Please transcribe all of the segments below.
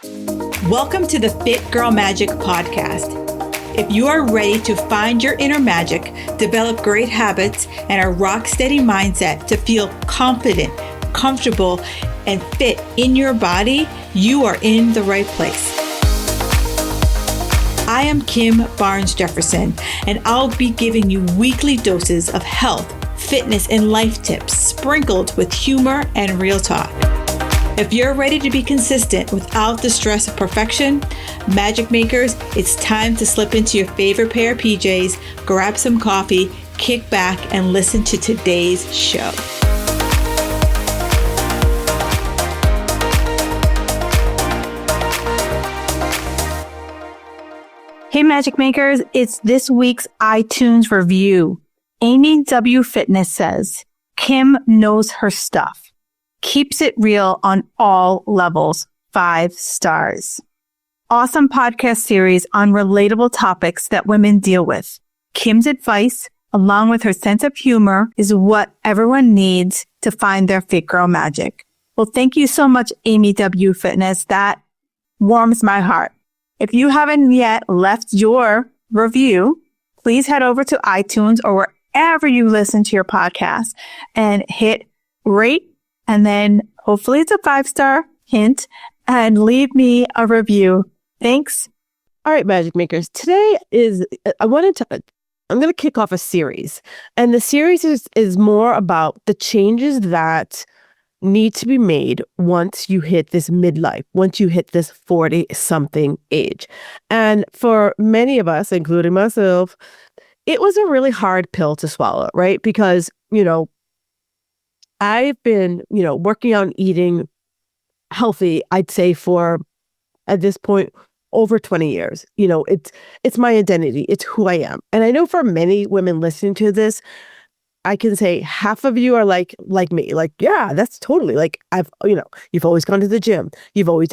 Welcome to the Fit Girl Magic podcast. If you are ready to find your inner magic, develop great habits, and a rock steady mindset to feel confident, comfortable, and fit in your body, you are in the right place. I am Kim Barnes Jefferson, and I'll be giving you weekly doses of health, fitness, and life tips sprinkled with humor and real talk. If you're ready to be consistent without the stress of perfection, magic makers, it's time to slip into your favorite pair of PJs, grab some coffee, kick back, and listen to today's show. Hey, magic makers, it's this week's iTunes review. Amy W. Fitness says, Kim knows her stuff. Keeps it real on all levels. 5 stars. Awesome podcast series on relatable topics that women deal with. Kim's advice, along with her sense of humor, is what everyone needs to find their fit girl magic. Well, thank you so much, Amy W. Fitness. That warms my heart. If you haven't yet left your review, please head over to iTunes or wherever you listen to your podcast and hit rate. And then hopefully it's a 5-star hint and leave me a review. Thanks. All right, Magic Makers. Today I'm going to kick off a series. And the series is more about the changes that need to be made once you hit this midlife, once you hit this 40-something age. And for many of us, including myself, it was a really hard pill to swallow, right? Because, I've been, working out and eating healthy, I'd say for, at this point, over 20 years. It's my identity. It's who I am. And I know for many women listening to this, I can say half of you are like me. Like, yeah, that's totally like you've always gone to the gym. You've always,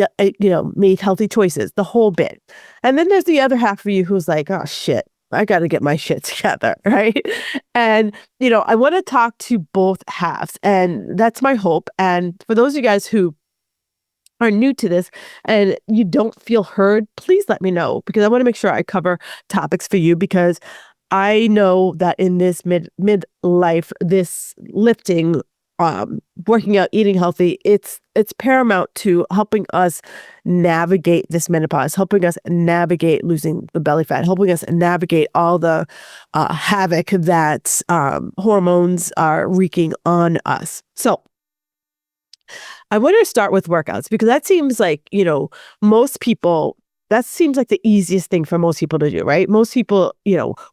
made healthy choices, the whole bit. And then there's the other half of you who's like, oh, shit. I got to get my shit together, right? And, I want to talk to both halves, and that's my hope. And for those of you guys who are new to this and you don't feel heard, please let me know, because I want to make sure I cover topics for you, because I know that in this midlife, this lifting, working out, eating healthy, it's paramount to helping us navigate this menopause, helping us navigate losing the belly fat, helping us navigate all the havoc that hormones are wreaking on us. So I want to start with workouts, because that seems like, most people, that seems like the easiest thing for most people to do, right? Most people,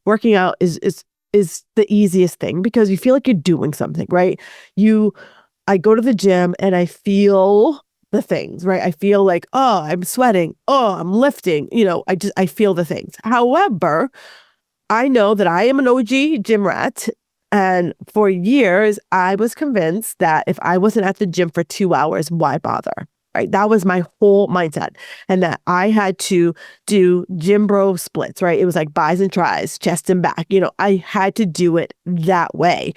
working out is the easiest thing, because you feel like you're doing something, right? I go to the gym and I feel the things, right? I feel like, oh, I'm sweating. Oh, I'm lifting. I feel the things. However, I know that I am an OG gym rat. And for years, I was convinced that if I wasn't at the gym for 2 hours, why bother? Right? That was my whole mindset. And that I had to do gym bro splits, right? It was like bis and tris, chest and back. I had to do it that way.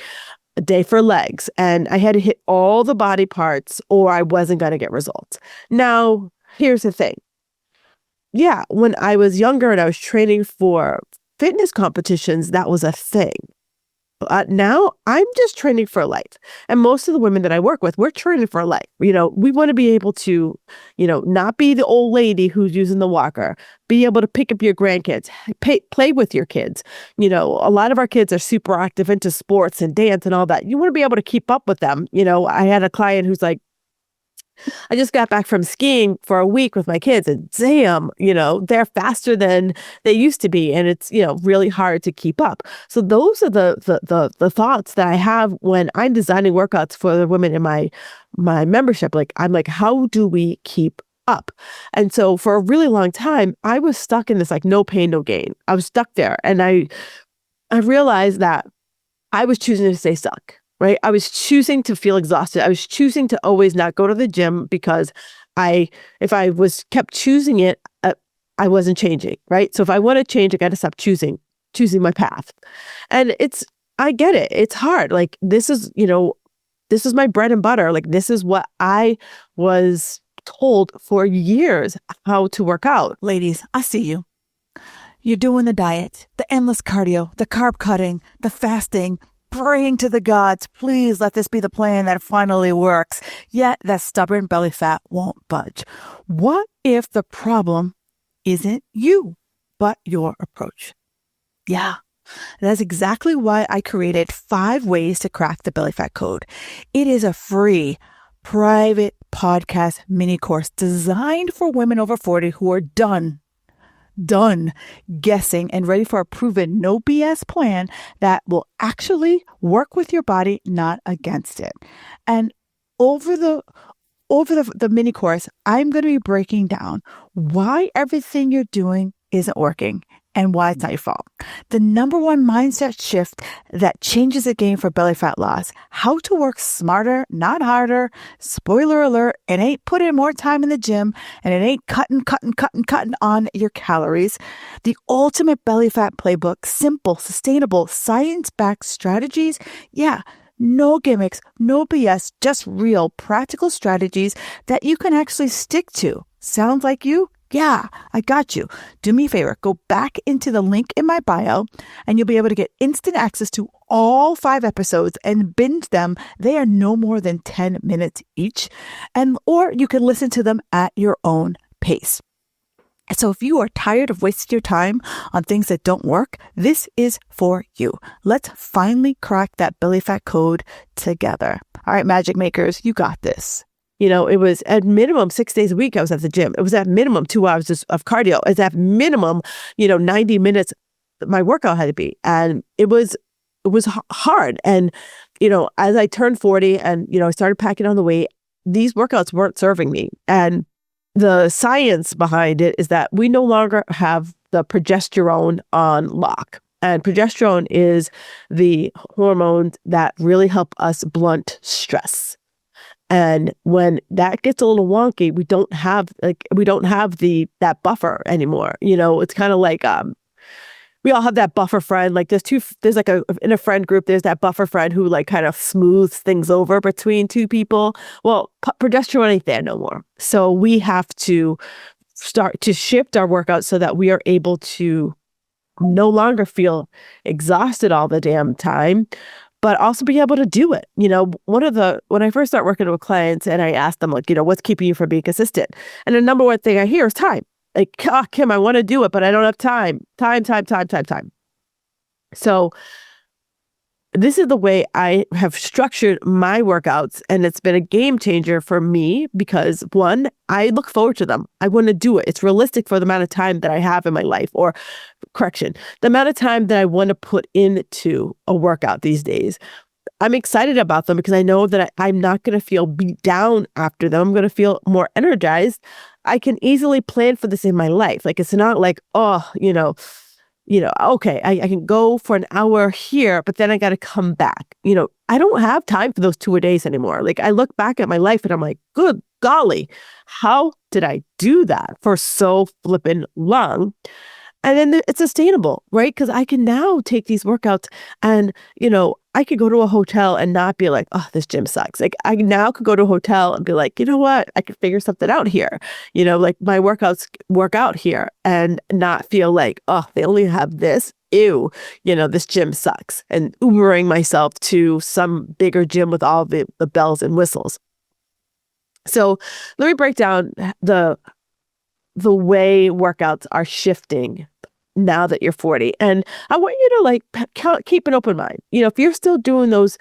A day for legs. And I had to hit all the body parts or I wasn't going to get results. Now, here's the thing. Yeah, when I was younger and I was training for fitness competitions, that was a thing. Now I'm just training for life. And most of the women that I work with, we're training for life. We want to be able to, not be the old lady who's using the walker, be able to pick up your grandkids, play with your kids. A lot of our kids are super active into sports and dance and all that. You want to be able to keep up with them. I had a client who's like, I just got back from skiing for a week with my kids, and damn, they're faster than they used to be. And it's, really hard to keep up. So those are the thoughts that I have when I'm designing workouts for the women in my membership. Like, I'm like, how do we keep up? And so for a really long time, I was stuck in this, like, no pain, no gain. I was stuck there. And I realized that I was choosing to stay stuck. Right? I was choosing to feel exhausted. I was choosing to always not go to the gym because if I was kept choosing it, I wasn't changing. Right? So if I want to change, I got to stop choosing my path. And I get it. It's hard. Like, this is my bread and butter. Like, this is what I was told for years how to work out. Ladies, I see you. You're doing the diet, the endless cardio, the carb cutting, the fasting, praying to the gods, please let this be the plan that finally works. Yet that stubborn belly fat won't budge. What if the problem isn't you, but your approach? Yeah, that's exactly why I created 5 ways to crack the belly fat code. It is a free, private podcast mini course designed for women over 40 who are done guessing and ready for a proven no BS plan that will actually work with your body, not against it. And over the mini course, I'm going to be breaking down why everything you're doing isn't working and why it's not your fault. The number one mindset shift that changes the game for belly fat loss, how to work smarter, not harder. Spoiler alert, it ain't putting more time in the gym and it ain't cutting on your calories. The ultimate belly fat playbook, simple, sustainable, science-backed strategies. Yeah, no gimmicks, no BS, just real practical strategies that you can actually stick to. Sounds like you? Yeah, I got you. Do me a favor. Go back into the link in my bio and you'll be able to get instant access to all 5 episodes and binge them. They are no more than 10 minutes each. Or you can listen to them at your own pace. So if you are tired of wasting your time on things that don't work, this is for you. Let's finally crack that belly fat code together. All right, magic makers, you got this. It was at minimum 6 days a week I was at the gym. It was at minimum 2 hours of cardio. It's at minimum, 90 minutes my workout had to be. And it was hard. And, as I turned 40 and, I started packing on the weight, these workouts weren't serving me. And the science behind it is that we no longer have the progesterone on lock. And progesterone is the hormone that really help us blunt stress. And when that gets a little wonky, we don't have that buffer anymore. It's kind of like we all have that buffer friend. Like there's like in a friend group, there's that buffer friend who like kind of smooths things over between 2 people. Well, progesterone ain't there no more. So we have to start to shift our workouts so that we are able to no longer feel exhausted all the damn time, but also be able to do it. When I first start working with clients and I ask them, like, what's keeping you from being consistent? And the number one thing I hear is time. Like, Kim, I want to do it, but I don't have time. Time. So this is the way I have structured my workouts. And it's been a game changer for me because 1, I look forward to them. I want to do it. It's realistic for the amount of time that I have in my life, or correction, the amount of time that I want to put into a workout these days. I'm excited about them because I know that I'm not going to feel beat down after them. I'm going to feel more energized. I can easily plan for this in my life. Like, it's not like, okay, I can go for an hour here, but then I got to come back. I don't have time for those 2-a-days anymore. Like, I look back at my life and I'm like, good golly, how did I do that for so flippin' long? And then it's sustainable, right? Because I can now take these workouts and, I could go to a hotel and not be like, oh, this gym sucks. Like, I now could go to a hotel and be like, you know what? I could figure something out here. Like my workouts work out here and not feel like, oh, they only have this. Ew, this gym sucks. And Ubering myself to some bigger gym with all the bells and whistles. So let me break down the way workouts are shifting now that you're 40. And I want you to keep an open mind. If you're still doing those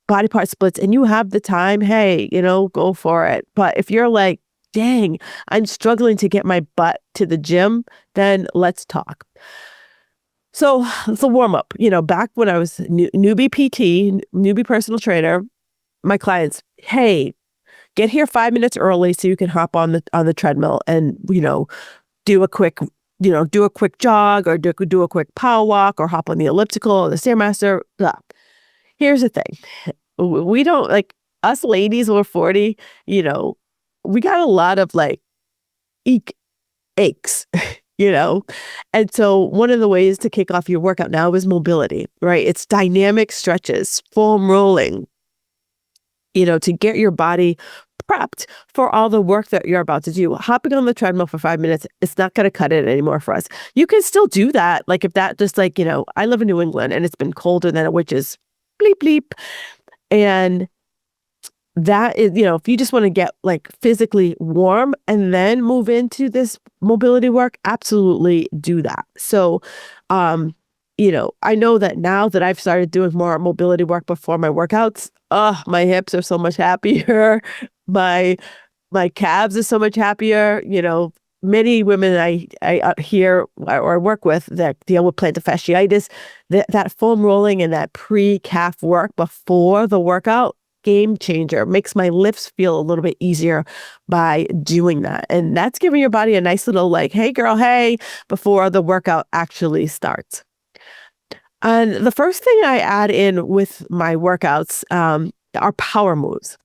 body part splits and you have the time, hey, go for it. But if you're like, dang, I'm struggling to get my butt to the gym, then let's talk. So it's a warm up. Back when I was newbie PT, newbie personal trainer, my clients, hey, get here 5 minutes early so you can hop on the treadmill and, do a quick jog or do a quick power walk or hop on the elliptical or the Stairmaster. Blah. Here's the thing. We don't, like, us ladies over 40, we got a lot of like aches, And so one of the ways to kick off your workout now is mobility, right? It's dynamic stretches, foam rolling, to get your body prepped for all the work that you're about to do. Hopping on the treadmill for 5 minutes, it's not going to cut it anymore for us. You can still do that. Like if that just like, I live in New England and it's been colder than it, which is bleep, bleep. And that is, if you just want to get like physically warm and then move into this mobility work, absolutely do that. So, I know that now that I've started doing more mobility work before my workouts, my hips are so much happier. My calves are so much happier. Many women I hear or work with that deal with plantar fasciitis, that foam rolling and that pre-calf work before the workout, game changer. Makes my lifts feel a little bit easier by doing that. And that's giving your body a nice little like, hey girl, hey, before the workout actually starts. And the first thing I add in with my workouts are power moves.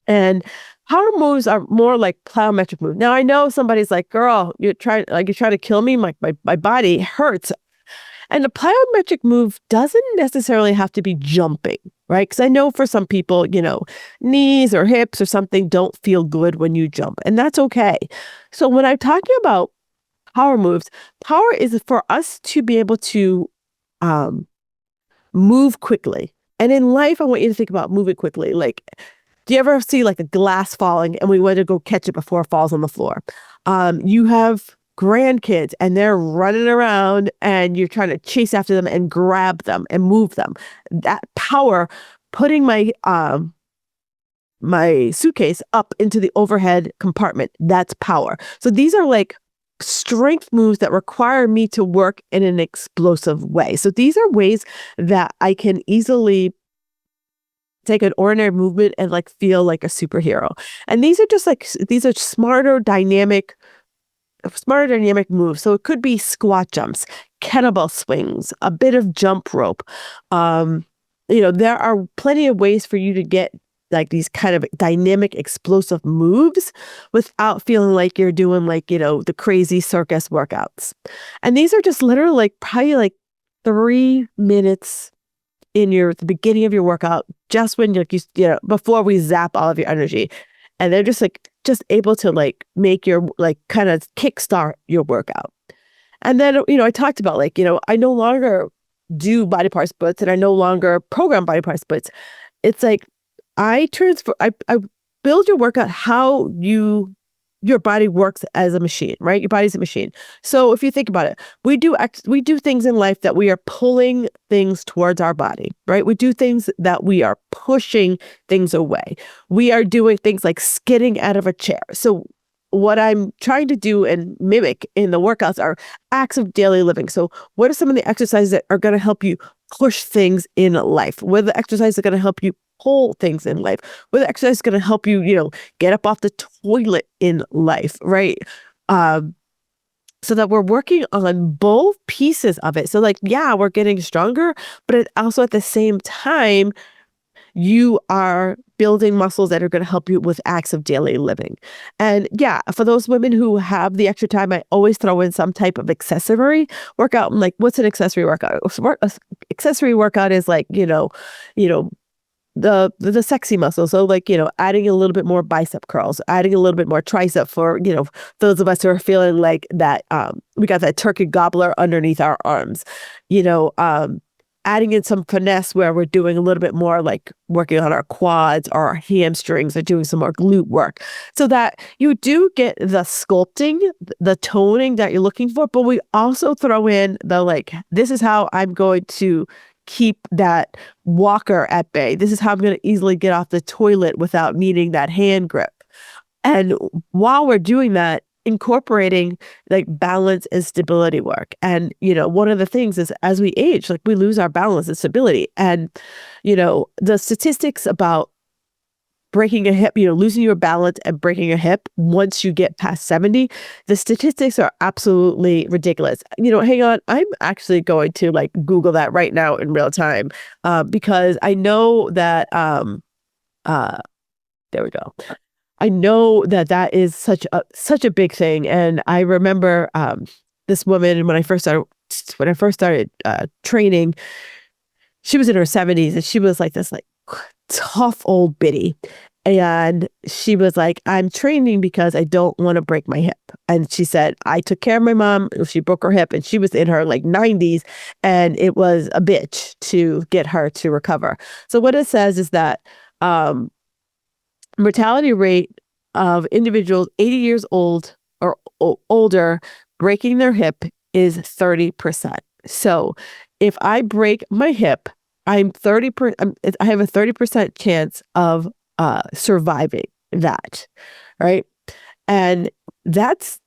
And power moves are more like plyometric moves. Now I know somebody's like, girl, you're trying to kill me. My body hurts. And a plyometric move doesn't necessarily have to be jumping, right? Because I know for some people, knees or hips or something don't feel good when you jump, and that's okay. So when I'm talking about power moves, power is for us to be able to move quickly. And in life, I want you to think about moving quickly. Like, do you ever see like a glass falling and we want to go catch it before it falls on the floor? You have grandkids and they're running around and you're trying to chase after them and grab them and move them. That power, putting my suitcase up into the overhead compartment, that's power. So these are like strength moves that require me to work in an explosive way. So these are ways that I can easily take an ordinary movement and like feel like a superhero. And these are smarter dynamic moves. So it could be squat jumps, kettlebell swings, a bit of jump rope. There are plenty of ways for you to get like these kind of dynamic, explosive moves without feeling like you're doing like, the crazy circus workouts. And these are just literally like probably like 3 minutes in the beginning of your workout, just when before we zap all of your energy. And they're just able to like make your like kind of kickstart your workout. And then, I talked about like, I no longer do body part splits and I no longer program body part splits. It's like, I build your workout how your body works as a machine, right? Your body's a machine. So if you think about it, we do things in life that we are pulling things towards our body, right? We do things that we are pushing things away. We are doing things like skidding out of a chair. So what I'm trying to do and mimic in the workouts are acts of daily living. So what are some of the exercises that are going to help you push things in life? What are the exercises that are going to help you pull things in life? What are the exercises going to help you, get up off the toilet in life, right? So that we're working on both pieces of it. So like, yeah, we're getting stronger, but it also at the same time, you are building muscles that are going to help you with acts of daily living. And yeah, for those women who have the extra time, I always throw in some type of accessory workout. I'm like, what's an accessory workout? Accessory workout is like, the sexy muscle. So like, adding a little bit more bicep curls, adding a little bit more tricep for, those of us who are feeling like that, we got that turkey gobbler underneath our arms, adding in some finesse where we're doing a little bit more like working on our quads or our hamstrings or doing some more glute work so that you do get the sculpting, the toning that you're looking for. But we also throw in the like, this is how I'm going to keep that walker at bay. This is how I'm going to easily get off the toilet without needing that hand grip. And while we're doing that, incorporating like balance and stability work. And, one of the things is as we age, like we lose our balance and stability. And, the statistics about breaking a hip, losing your balance and breaking a hip once you get past 70, the statistics are absolutely ridiculous. Hang on, I'm actually going to like Google that right now in real time because I know that, there we go. I know that is such a big thing. And I remember this woman when I first started training, she was in her 70s and she was like this like tough old biddy. And she was like, I'm training because I don't want to break my hip. And she said, I took care of my mom. She broke her hip and she was in her like 90s. And it was a bitch to get her to recover. So what it says is that mortality rate of individuals 80 years old or older breaking their hip is 30%. So if I break my hip, I have a 30% chance of surviving that, right? And that's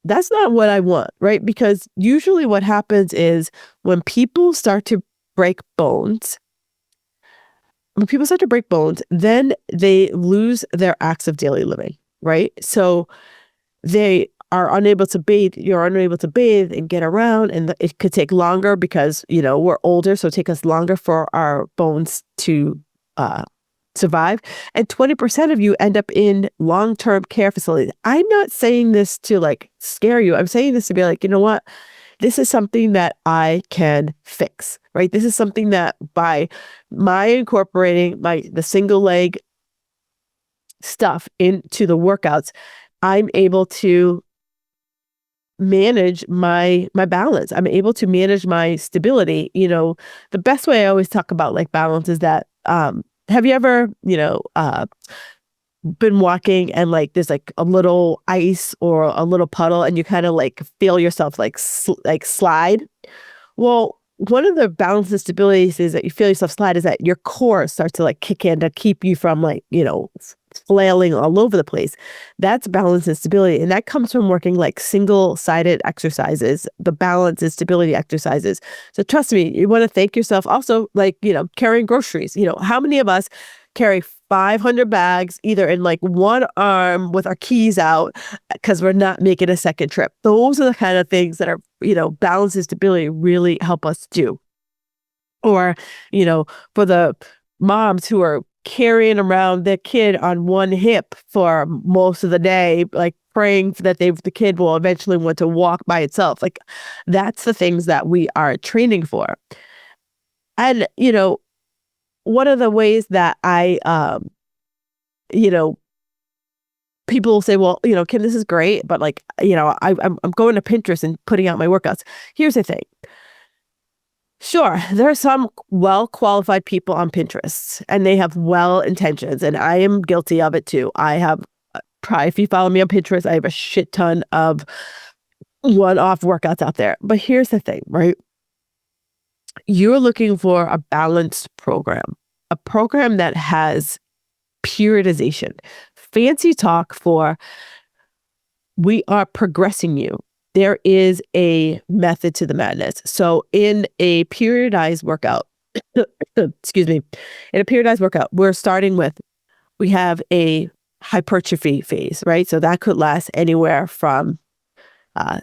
not what I want, right? Because usually what happens is when people start to break bones, then they lose their acts of daily living, right? So they are unable to bathe. You're unable to bathe and get around, and it could take longer because we're older, so it takes us longer for our bones to survive. And 20% of you end up in long-term care facilities. I'm not saying this to like scare you. I'm saying this to be like, you know what? This is something that I can fix, right? This is something that by my incorporating the single leg stuff into the workouts, I'm able to manage my balance. I'm able to manage my stability. The best way I always talk about like balance is that, have you ever, been walking and like there's like a little ice or a little puddle and you kind of like feel yourself like slide? Well, one of the balance and stabilities is that you feel yourself slide is that your core starts to like kick in to keep you from like, flailing all over the place. That's balance and stability. And that comes from working like single-sided exercises, the balance and stability exercises. So trust me, you want to thank yourself. Also, like, carrying groceries. How many of us carry 500 bags either in like one arm with our keys out because we're not making a second trip? Those are the kind of things that are, balance and stability really help us do. Or, for the moms who are carrying around their kid on one hip for most of the day, like praying that the kid will eventually want to walk by itself. Like that's the things that we are training for. And, one of the ways that I, people will say, well, Kim, this is great, but like, I'm going to Pinterest and putting out my workouts. Here's the thing. Sure, there are some well-qualified people on Pinterest and they have well intentions, and I am guilty of it too. I have, probably if you follow me on Pinterest, I have a shit ton of one-off workouts out there. But here's the thing, right? You're looking for a balanced program, a program that has periodization. Fancy talk for we are progressing you. There is a method to the madness. So in a periodized workout, excuse me, we're starting with, we have a hypertrophy phase, right? So that could last anywhere from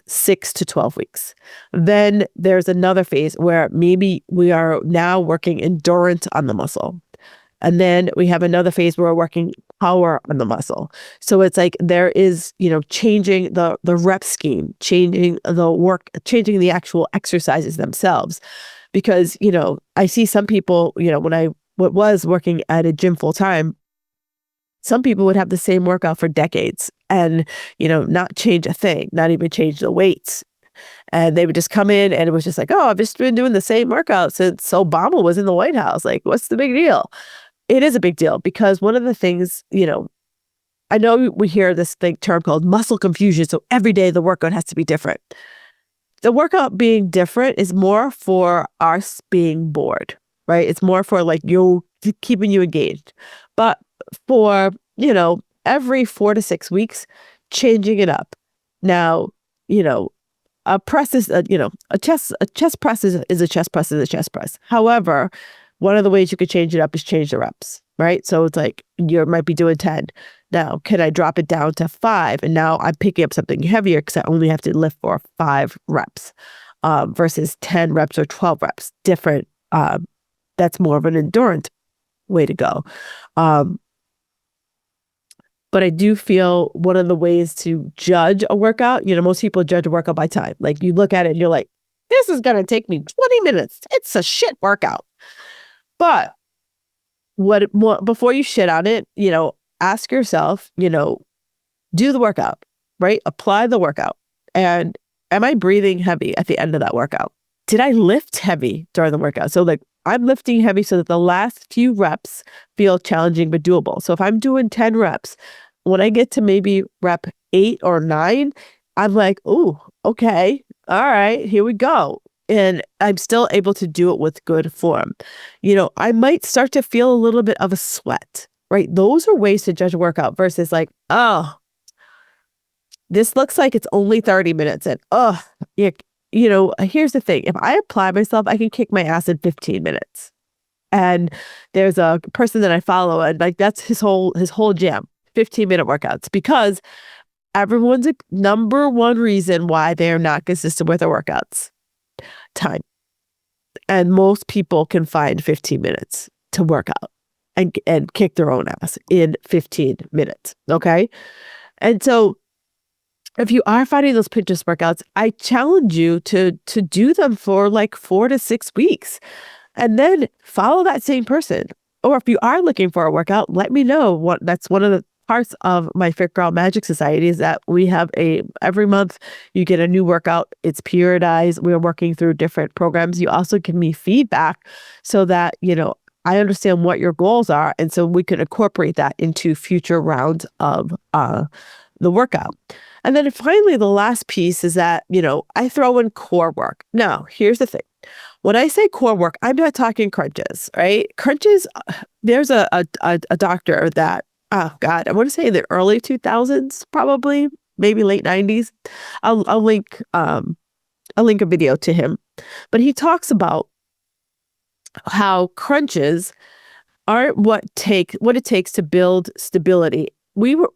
6 to 12 weeks. Then there's another phase where maybe we are now working endurance on the muscle. And then we have another phase where we're working power on the muscle. So it's like there is, changing the rep scheme, changing the work, changing the actual exercises themselves. Because, I see some people, when I was working at a gym full time, some people would have the same workout for decades and, not change a thing, not even change the weights. And they would just come in and it was just like, oh, I've just been doing the same workout since Obama was in the White House. Like, what's the big deal? It is a big deal because one of the things, I know we hear this term called muscle confusion. So every day the workout has to be different. The workout being different is more for us being bored, right? It's more for like keeping you engaged. But for, every 4 to 6 weeks, changing it up. Now, a press is, a chest press is a chest press is a chest press. However, one of the ways you could change it up is change the reps, right? So it's like you might be doing 10. Now, can I drop it down to 5? And now I'm picking up something heavier because I only have to lift for 5 reps versus 10 reps or 12 reps. Different. That's more of an endurance way to go. But I do feel one of the ways to judge a workout, most people judge a workout by time. Like you look at it and you're like, this is going to take me 20 minutes. It's a shit workout. But before you shit on it, ask yourself, do the workout, right? Apply the workout. And am I breathing heavy at the end of that workout? Did I lift heavy during the workout? So like I'm lifting heavy so that the last few reps feel challenging but doable. So if I'm doing 10 reps, when I get to maybe rep 8 or 9, I'm like, ooh, okay, all right, here we go. And I'm still able to do it with good form. I might start to feel a little bit of a sweat, right? Those are ways to judge a workout versus like, oh, this looks like it's only 30 minutes. And here's the thing. If I apply myself, I can kick my ass in 15 minutes. And there's a person that I follow, and like that's his whole jam, 15-minute workouts, because everyone's number one reason why they're not consistent with their workouts. Time. And most people can find 15 minutes to work out and kick their own ass in 15 minutes. Okay. And so if you are finding those Pinterest workouts, I challenge you to do them for like 4 to 6 weeks and then follow that same person. Or if you are looking for a workout, let me know. That's one of the parts of my Fit Girl Magic Society is that we have every month you get a new workout. It's periodized. We're working through different programs. You also give me feedback so that, I understand what your goals are. And so we can incorporate that into future rounds of the workout. And then finally, the last piece is that, I throw in core work. Now, here's the thing. When I say core work, I'm not talking crunches, right? Crunches, there's a doctor that, oh God, I want to say in the early 2000s, probably, maybe late 90s. I'll link a video to him. But he talks about how crunches aren't what it takes to build stability. We're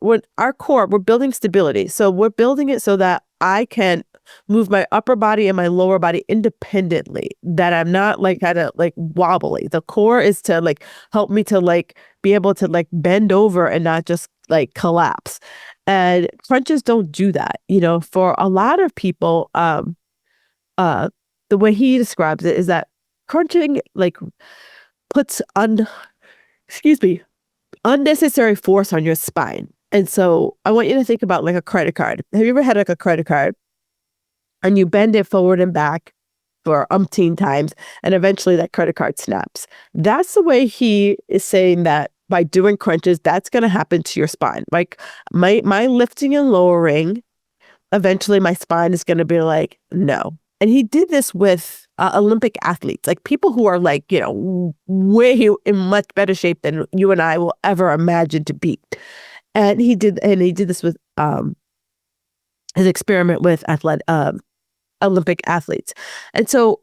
building stability. So we're building it so that I can move my upper body and my lower body independently, that I'm not like kind of like wobbly. The core is to like help me to like be able to like bend over and not just like collapse. And crunches don't do that. For a lot of people, the way he describes it is that crunching like puts unnecessary force on your spine. And so I want you to think about like a credit card. Have you ever had like a credit card and you bend it forward and back for umpteen times and eventually that credit card snaps? That's the way he is saying that by doing crunches, that's going to happen to your spine. Like my lifting and lowering, eventually my spine is going to be like, no. And he did this with Olympic athletes, like people who are like, way in much better shape than you and I will ever imagine to be. And he did this with his experiment with Olympic athletes. And so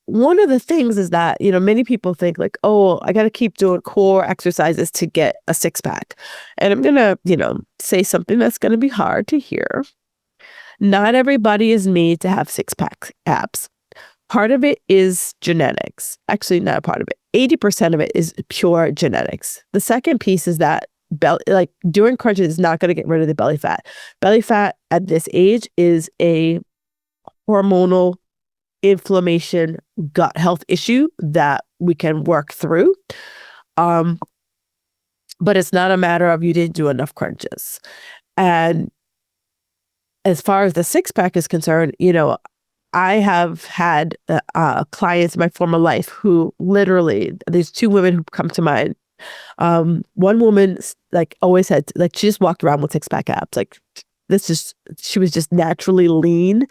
one of the things is that, many people think like, oh, I got to keep doing core exercises to get a six pack. And I'm going to, say something that's going to be hard to hear. Not everybody is made to have six-pack abs. Part of it is genetics. Actually, not a part of it. 80% of it is pure genetics. The second piece is that doing crunches is not going to get rid of the belly fat. Belly fat at this age is a hormonal inflammation gut health issue that we can work through. But it's not a matter of you didn't do enough crunches. And as far as the six pack is concerned, I have had clients in my former life who literally, there's 2 women who come to mind. One woman like always had, like she just walked around with six pack abs. Like she was just naturally lean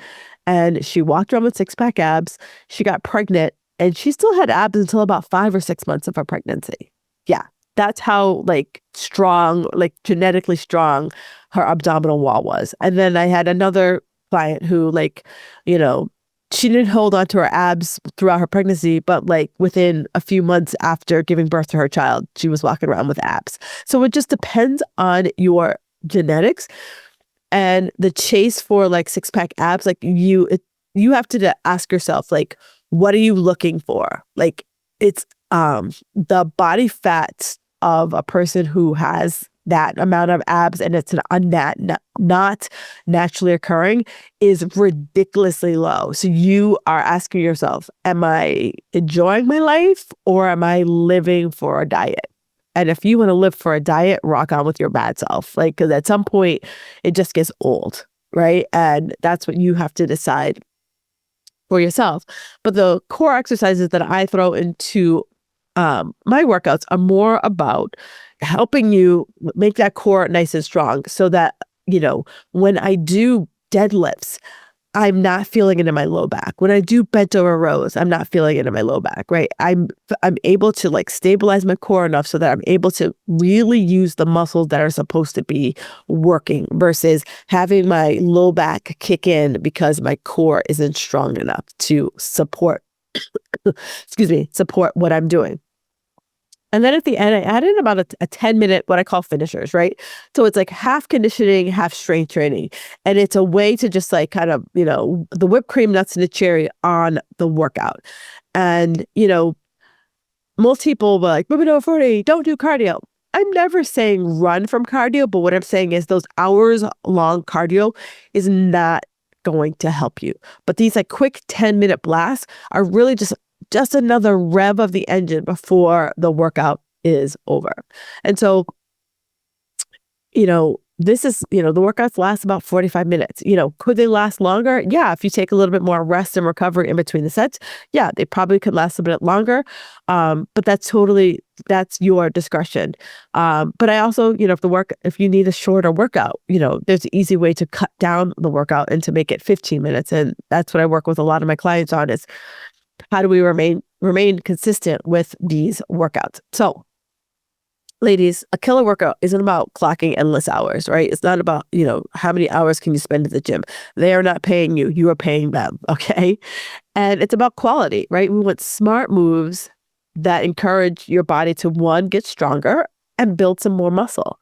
and she walked around with six pack abs. She got pregnant and she still had abs until about 5 or 6 months of her pregnancy. Yeah. That's how like strong, like genetically strong her abdominal wall was. And then I had another client who like, she didn't hold on to her abs throughout her pregnancy, but like within a few months after giving birth to her child, she was walking around with abs. So it just depends on your genetics and the chase for like six pack abs. Like you have to ask yourself, like, what are you looking for? Like it's the body fat of a person who has that amount of abs and it's not naturally occurring is ridiculously low. So you are asking yourself, am I enjoying my life or am I living for a diet? And if you want to live for a diet, rock on with your bad self. Like, because at some point it just gets old, right? And that's what you have to decide for yourself. But the core exercises that I throw into my workouts are more about helping you make that core nice and strong so that, when I do deadlifts, I'm not feeling it in my low back. When I do bent over rows, I'm not feeling it in my low back, right? I'm able to like stabilize my core enough so that I'm able to really use the muscles that are supposed to be working versus having my low back kick in because my core isn't strong enough to support, support what I'm doing. And then at the end, I add in about a 10-minute, what I call finishers, right? So it's like half conditioning, half strength training. And it's a way to just like kind of, the whipped cream, nuts, and the cherry on the workout. And, most people were like, Women Over 40, don't do cardio. I'm never saying run from cardio, but what I'm saying is those hours-long cardio is not going to help you. But these like quick 10-minute blasts are really just another rev of the engine before the workout is over. And so, this is, the workouts last about 45 minutes. Could they last longer? Yeah. If you take a little bit more rest and recovery in between the sets, yeah, they probably could last a bit longer. But that's your discretion. But I also, if you need a shorter workout, there's an easy way to cut down the workout and to make it 15 minutes. And that's what I work with a lot of my clients on is how do we remain consistent with these workouts? So, ladies, a killer workout isn't about clocking endless hours, right? It's not about, how many hours can you spend at the gym? They are not paying you. You are paying them, okay? And it's about quality, right? We want smart moves that encourage your body to, one, get stronger and build some more muscle.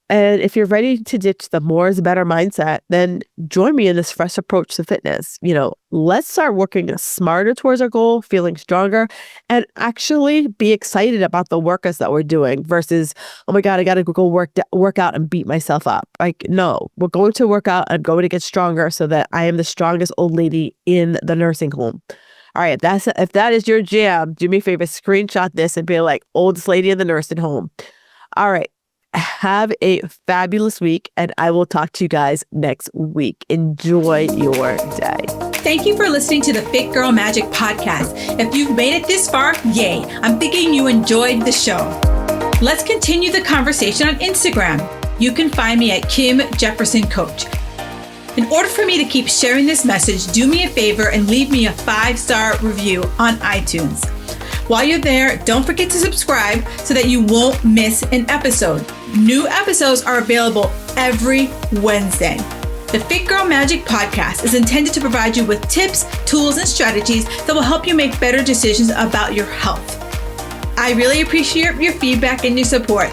And if you're ready to ditch the more is better mindset, then join me in this fresh approach to fitness. Let's start working smarter towards our goal, feeling stronger, and actually be excited about the workouts that we're doing versus, oh my God, I got to go work out and beat myself up. Like, no, we're going to work out and going to get stronger so that I am the strongest old lady in the nursing home. All right, if that is your jam, do me a favor, screenshot this and be like, oldest lady in the nursing home. All right. Have a fabulous week, and I will talk to you guys next week. Enjoy your day. Thank you for listening to the Fit Girl Magic podcast. If you've made it this far, yay. I'm thinking you enjoyed the show. Let's continue the conversation on Instagram. You can find me at Kim Jefferson Coach. In order for me to keep sharing this message, do me a favor and leave me a 5-star review on iTunes. While you're there, don't forget to subscribe so that you won't miss an episode. New episodes are available every Wednesday. The Fit Girl Magic podcast is intended to provide you with tips, tools, and strategies that will help you make better decisions about your health. I really appreciate your feedback and your support.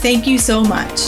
Thank you so much.